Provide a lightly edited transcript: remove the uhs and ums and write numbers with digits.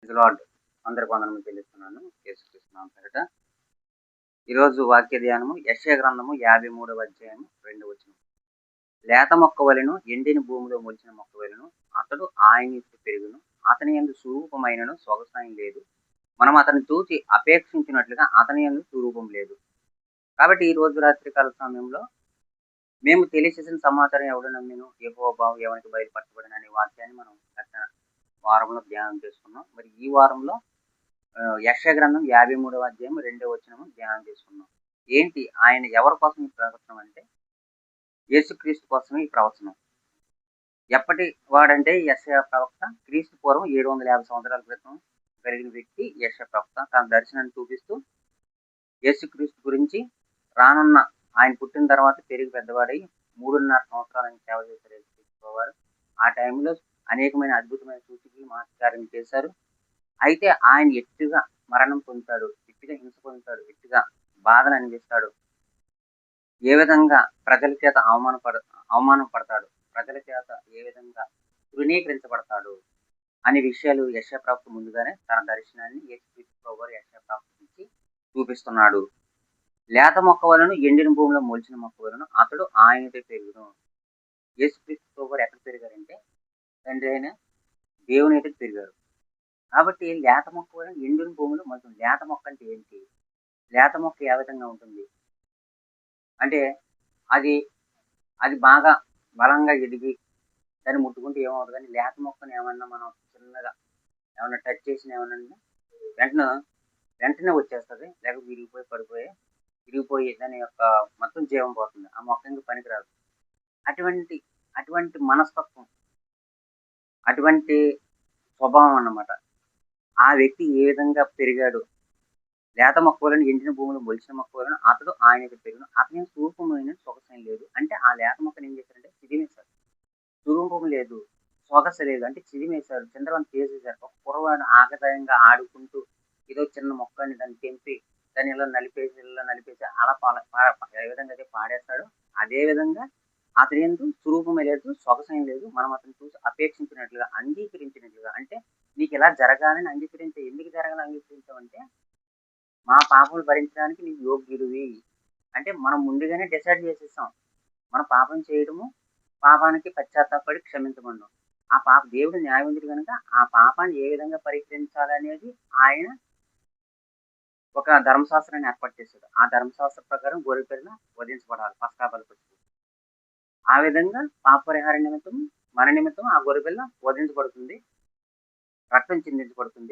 Praise lord. అందరికి వందనములు చెల్లిస్తున్నాను. యేసుక్రీస్తు నామం పేరట. ఈరోజు వాక్య ధ్యానము యెషయా గ్రంథము 53వ అధ్యాయము 2వ వచనం. లేత మొక్క వలెను ఎండిన భూమిలో మొలిచిన మొక్క వలెను అతడు ఆయన ఎత్తు పెరుగును. అతని యందు స్వరూపమైనను సొగసాయం లేదు. మనం అతన్ని చూసి అపేక్షించినట్లుగా అతని యందు స్వరూపం లేదు. కాబట్టి ఈ రోజు రాత్రికాల సమయంలో మేము తెలియచేసిన సమాచారం ఎవడు నమ్మిను యెహోవా బాహు ఎవరికి బయలుపరచబడిన అనే వాక్యాన్ని మనం గత వారంలో ధ్యానం చేసుకున్నాం. మరి ఈ వారంలో యెషయా గ్రంథం 53వ అధ్యాయం 2వ వచనము ధ్యానం చేసుకున్నాం. ఏంటి ఆయన ఎవరి కోసం ఈ ప్రవచనం అంటే యేసుక్రీస్తు కోసమే ఈ ప్రవచనం. ఎప్పటి వాడంటే యెషయా ప్రవక్త క్రీస్తు పూర్వం 750 సంవత్సరాల క్రితం కలిగిన వ్యక్తి యెషయా ప్రవక్త. తన దర్శనాన్ని చూపిస్తూ యేసుక్రీస్తు గురించి రానున్న ఆయన పుట్టిన తర్వాత పెరిగి పెద్దవాడై 3.5 సంవత్సరాలు ఆయన సేవ చేశారు యేసుక్రీస్తు వారు. ఆ టైంలో అనేకమైన అద్భుతమైన సూచనలు మహత్కార్యం చేశారు. అయితే ఆయన ఎట్టుగా మరణం పొందుతాడు, ఎట్టుగా హింస పొందుతాడు, ఎట్టుగా బాధలు అనిపిస్తాడు, ఏ విధంగా ప్రజల చేత అవమానం పడతాడు, ప్రజల చేత ఏ విధంగా తృణీకరించబడతాడు అనే విషయాలు యెషయా ప్రవక్త ముందుగానే తన దర్శనాన్ని యేసుక్రీస్తు ప్రభువారు యెషయా ప్రవక్త నుంచి చూపిస్తున్నాడు. లేత మొక్క వలన ఎండిన భూమిలో మొలిచిన మొక్క వలన అతడు ఆయనతో పెరుగును. యేసుక్రీస్తు ప్రభువారు ఎక్కడ పెరిగారంటే తండ్రి అయిన దేవుని అయితే పెరిగారు. కాబట్టి లేత మొక్క వలన ఎండిన భూమిలో మొలుతుంది. లేత మొక్క అంటే ఏంటి? లేత మొక్క ఏ విధంగా ఉంటుంది అంటే అది అది బాగా బలంగా ఎదిగి దాన్ని ముట్టుకుంటే ఏమవుతుంది, కానీ లేత మొక్కను ఏమన్నా మనం చిన్నగా ఏమన్నా టచ్ చేసిన ఏమన్నా వెంటనే వెంటనే వచ్చేస్తుంది, లేకపోతే విరిగిపోయి దాని యొక్క మొత్తం జీవం పోతుంది. ఆ మొక్క ఇంకా పనికిరాదు. అటువంటి అటువంటి మనస్తత్వం, అటువంటి స్వభావం అన్నమాట. ఆ వ్యక్తి ఏ విధంగా పెరిగాడు? లేత మొక్క వలన ఎండిన భూమిలో మొలిచిన మొక్క వలన అతడు ఆయనకు పెరుగును. అతని స్వరూపమైన సొగసం లేదు. అంటే ఆ లేత మొక్కను ఏం చేశారంటే చిదిమేశారు. స్వరూపం లేదు, సొగస లేదు, అంటే చిదిమేశారు, చంద్రవంత చేసేసారు. ఒక కుర్రవాడు ఆగదాయంగా ఆడుకుంటూ ఏదో చిన్న మొక్కని దాన్ని తెంపి దాన్ని ఇలా నలిపేసి అలా ఏ విధంగా అయితే పాడేస్తాడో అదే విధంగా అతని యందు స్వరూపమే లేదు, సొగసం లేదు. మనం అతను చూసి అపేక్షించినట్లుగా అంగీకరించినట్లుగా, అంటే నీకు ఇలా జరగాలని ఎందుకు జరగాలని అంగీకరించావంటే మా పాపములు భరించడానికి నీకు యోగ్యుడివి. అంటే మనం ముందుగానే డిసైడ్ చేసేసాం మన పాపం చేయడము, పాపానికి పశ్చాత్తాపడి క్షమించమన్నాం. ఆ పాప దేవుడు న్యాయవంతుడు కనుక ఆ పాపాన్ని ఏ విధంగా పరిష్కరించాలనేది ఆయన ఒక ధర్మశాస్త్రాన్ని ఏర్పాటు చేశాడు. ఆ ధర్మశాస్త్ర ప్రకారం గొర్రెపిల్ల వధించబడాలి పస్కాబలిపశువు. ఆ విధంగా పాప పరిహార నిమిత్తం మన నిమిత్తం ఆ గొర్రెపిల్ల వధించబడుతుంది, రక్తం చిందించబడుతుంది.